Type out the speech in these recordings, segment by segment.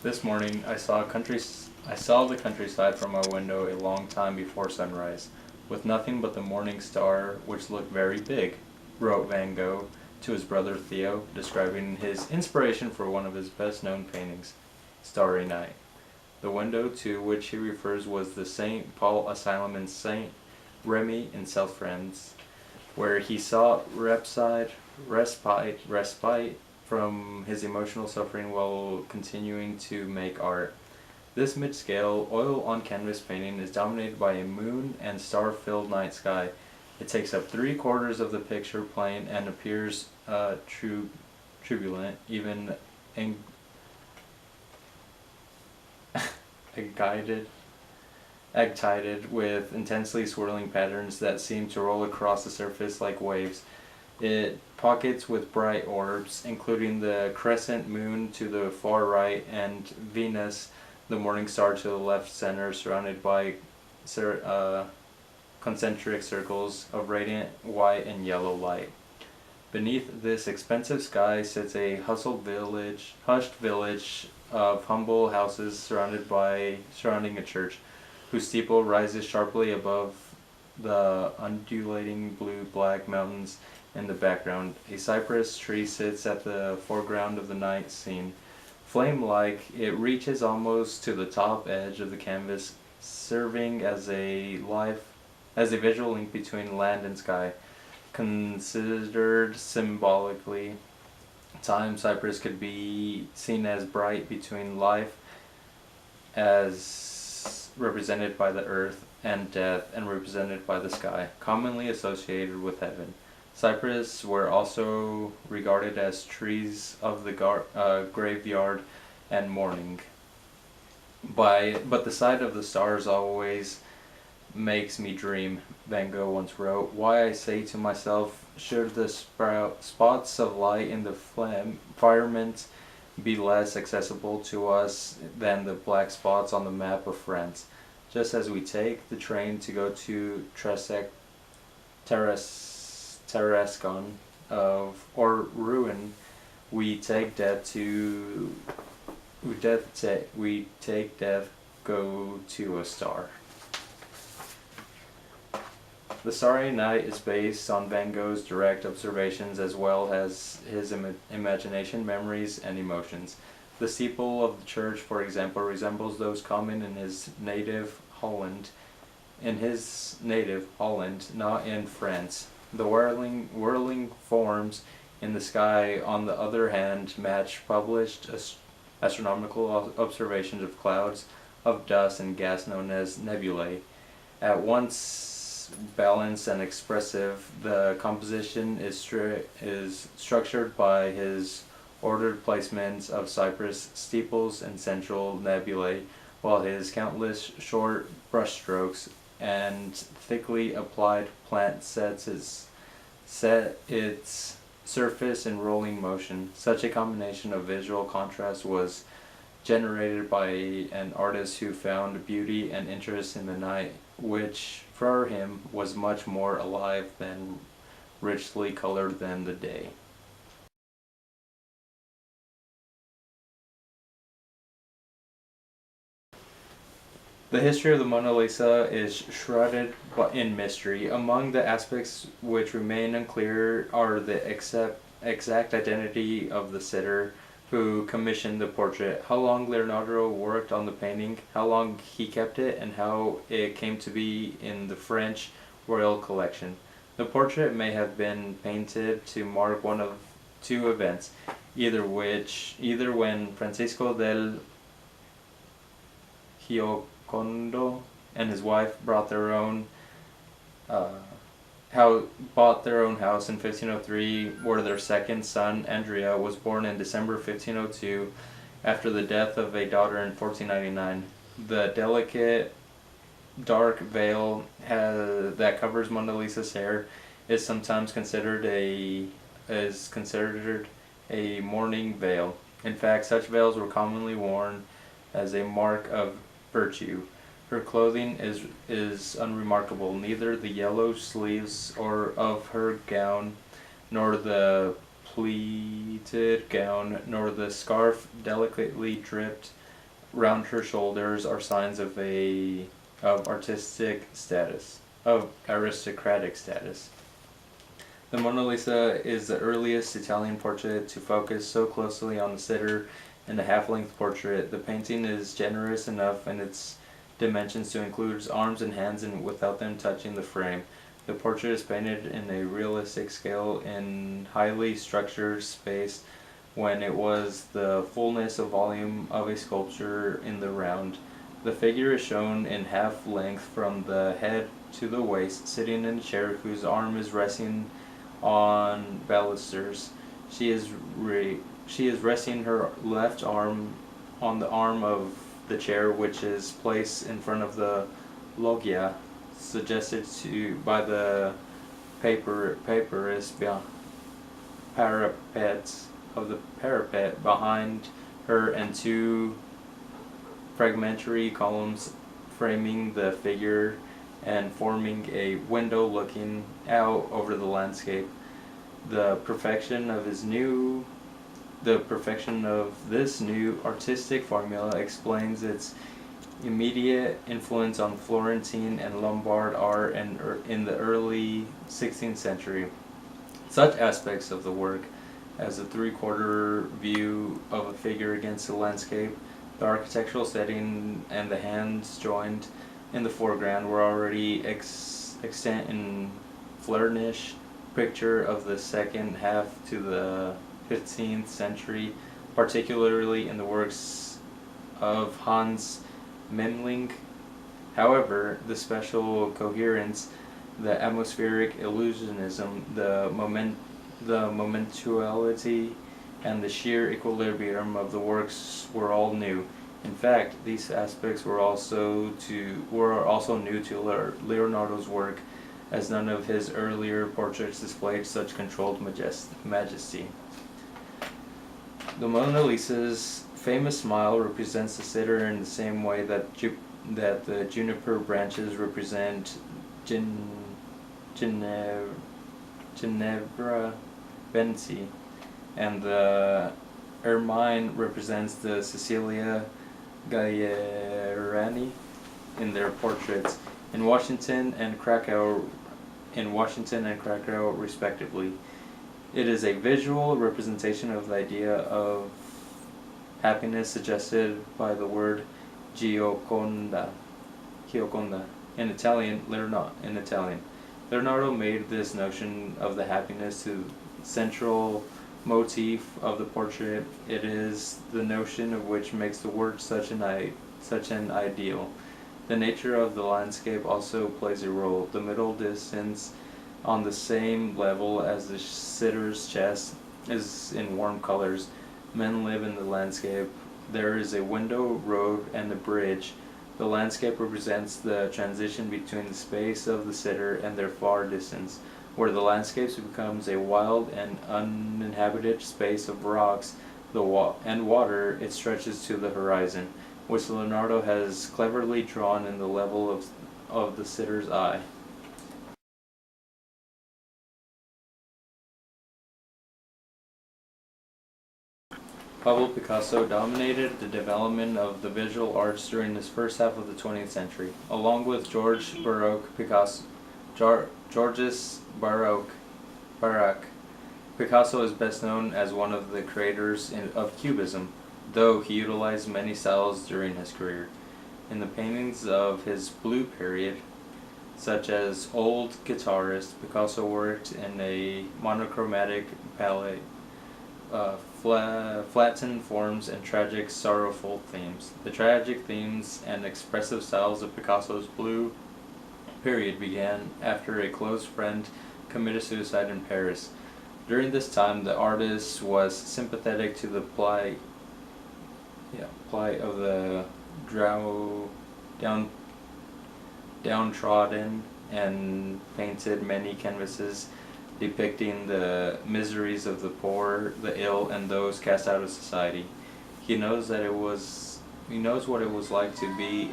This morning I saw the countryside from my window a long time before sunrise, with nothing but the morning star, which looked very big, wrote Van Gogh to his brother Theo, describing his inspiration for one of his best-known paintings, Starry Night. The window to which he refers was the St. Paul Asylum in St. Remy in South France, where he sought respite from his emotional suffering while continuing to make art. This mid-scale, oil-on-canvas painting is dominated by a moon and star-filled night sky. It takes up three-quarters of the picture plane and appears turbulent, even egg-tided, with intensely swirling patterns that seem to roll across the surface like waves. It pockets with bright orbs, including the crescent moon to the far right and Venus, the morning star, to the left center, surrounded by concentric circles of radiant white and yellow light. Beneath this expensive sky sits a hushed village of humble houses surrounding a church, whose steeple rises sharply above the undulating blue-black mountains in the background. A cypress tree sits at the foreground of the night scene. Flame-like, it reaches almost to the top edge of the canvas, serving as a visual link between land and sky. Considered symbolically, time cypress could be seen as bright between life, as represented by the earth, and death, and represented by the sky, commonly associated with heaven. Cypress were also regarded as trees of the graveyard and mourning. But the sight of the stars always makes me dream, Van Gogh once wrote. Why, I say to myself, should the spots of light in the firmament be less accessible to us than the black spots on the map of France? Just as we take the train to go to Tarascon or Rouen, we take death go to a star. The Starry Night is based on Van Gogh's direct observations as well as his imagination, memories, and emotions. The steeple of the church, for example, resembles those common in his native Holland, not in France. The whirling forms in the sky, on the other hand, match published astronomical observations of clouds of dust and gas known as nebulae. At once balanced and expressive, the composition is structured by his ordered placements of cypress steeples and central nebulae, while his countless short brushstrokes and thickly applied plant set its surface in rolling motion. Such a combination of visual contrast was generated by an artist who found beauty and interest in the night, which for him was much more alive than richly colored than the day. The history of the Mona Lisa is shrouded in mystery. Among the aspects which remain unclear are the exact identity of the sitter who commissioned the portrait, how long Leonardo worked on the painting, how long he kept it, and how it came to be in the French royal collection. The portrait may have been painted to mark one of two events, either when Francisco del Giocondo and his wife bought their own house in 1503, where their second son, Andrea, was born in December 1502 after the death of a daughter in 1499. The delicate dark veil that covers Mona Lisa's hair is sometimes considered a mourning veil. In fact, such veils were commonly worn as a mark of virtue. Her clothing is unremarkable. Neither the yellow sleeves of her gown, nor the pleated gown, nor the scarf delicately round her shoulders are signs of of aristocratic status. The Mona Lisa is the earliest Italian portrait to focus so closely on the sitter in a half-length portrait. The painting is generous enough in its dimensions to include arms and hands and without them touching the frame. The portrait is painted in a realistic scale in highly structured space when it was the fullness of volume of a sculpture in the round. The figure is shown in half length from the head to the waist, sitting in a chair whose arm is resting on balusters. She is resting her left arm on the arm of the chair, which is placed in front of the loggia, suggested by the parapets of the parapet behind her, and two fragmentary columns framing the figure and forming a window looking out over the landscape. The perfection of this new artistic formula explains its immediate influence on Florentine and Lombard art in the early 16th century. Such aspects of the work as a three-quarter view of a figure against the landscape, the architectural setting, and the hands joined in the foreground were already extant in Flemish picture of the second half to the 15th century, particularly in the works of Hans Memling. However, the special coherence, the atmospheric illusionism, the momentuality, and the sheer equilibrium of the works were all new. In fact, these aspects were also new to Leonardo's work, as none of his earlier portraits displayed such controlled majesty. The Mona Lisa's famous smile represents the sitter in the same way that the juniper branches represent Ginevra Benci, and the ermine represents the Cecilia Gallerani in their portraits in Washington and Krakow respectively. It is a visual representation of the idea of happiness suggested by the word Gioconda in Italian. Leonardo made this notion of the happiness to central motif of the portrait. It is the notion of which makes the work such an ideal. The nature of the landscape also plays a role. The middle distance on the same level as the sitter's chest is in warm colors. Men live in the landscape. There is a window, road, and a bridge. The landscape represents the transition between the space of the sitter and their far distance. Where the landscape becomes a wild and uninhabited space of rocks and water, it stretches to the horizon, which Leonardo has cleverly drawn in the level of the sitter's eye. Pablo Picasso dominated the development of the visual arts during this first half of the 20th century, along with Georges Baroque. Picasso is best known as one of the creators of Cubism, though he utilized many styles during his career. In the paintings of his blue period, such as Old Guitarist, Picasso worked in a monochromatic palette, flattened forms and tragic, sorrowful themes. The tragic themes and expressive styles of Picasso's blue period began after a close friend committed suicide in Paris. During this time, the artist was sympathetic to the plight of the downtrodden, and painted many canvases depicting the miseries of the poor, the ill, and those cast out of society. He knows what it was like to be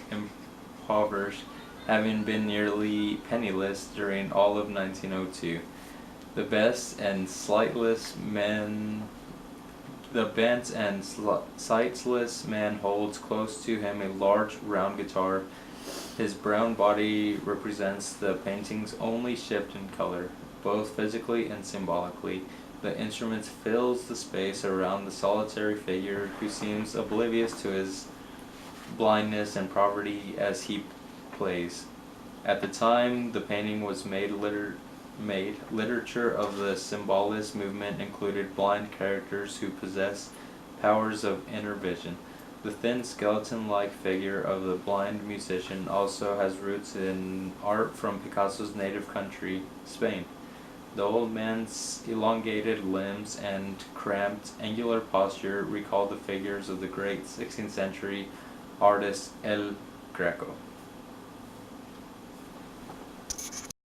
impoverished, having been nearly penniless during all of 1902. The best and slightless men The bent and sightless man holds close to him a large round guitar. His brown body represents the painting's only shift in color, both physically and symbolically. The instrument fills the space around the solitary figure who seems oblivious to his blindness and poverty as he plays. At the time the painting was made, literature of the symbolist movement included blind characters who possess powers of inner vision. The thin skeleton-like figure of the blind musician also has roots in art from Picasso's native country, Spain. The old man's elongated limbs and cramped, angular posture recall the figures of the great 16th century artist El Greco.